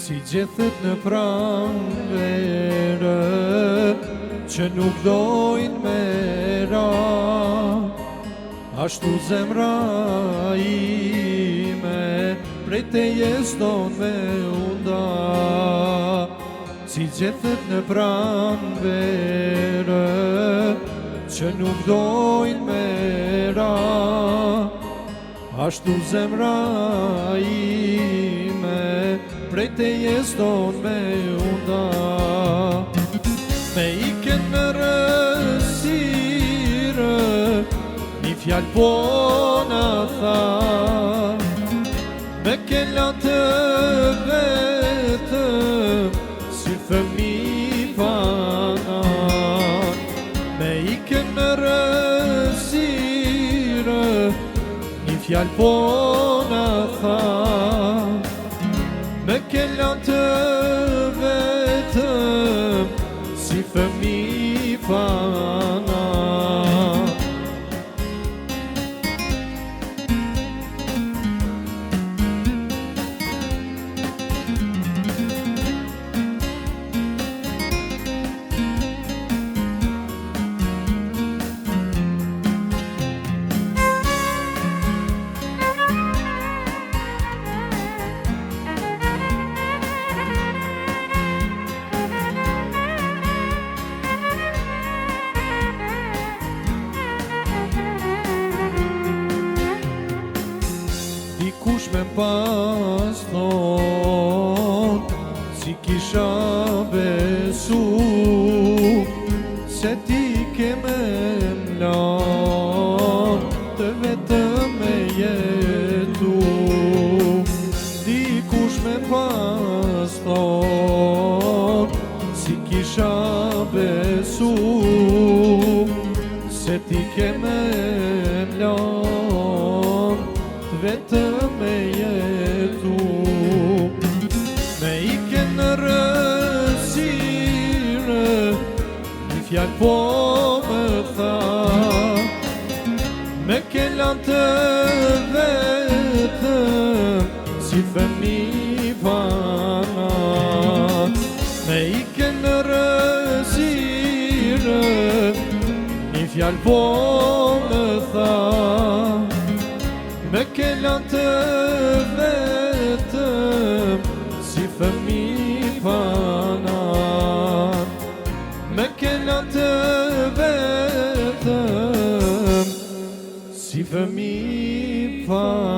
Si gjethet në pranvere që nuk dojnë me ra, ashtu zemra ime prej tejes don me unda. Si gjethet në pranvere që nuk dojnë me ra, ashtu zemra ime prej tejes don me unda. Me iken në rësire, një fjallë po në tha, me kella të vetëm, si fëmi panan. Me iken në rësire, një fjallë po në tha, me kella të vetëm, si fëmi panan. Dikush me pas thon, si kisha besu, se ti ke me mlan, të vetëm me jetu. Dikush me pas thon, si kisha besu, se ti ke me mlan, vetëm me jetu. Me iken në rësire, një fjallë po më tha, me kellan të vetëm, si fëmi panan. Me iken në rësire, një fjallë po më tha, me kellan të vetëm, si fëmi panan. Me kellan të vetëm, si fëmi panan.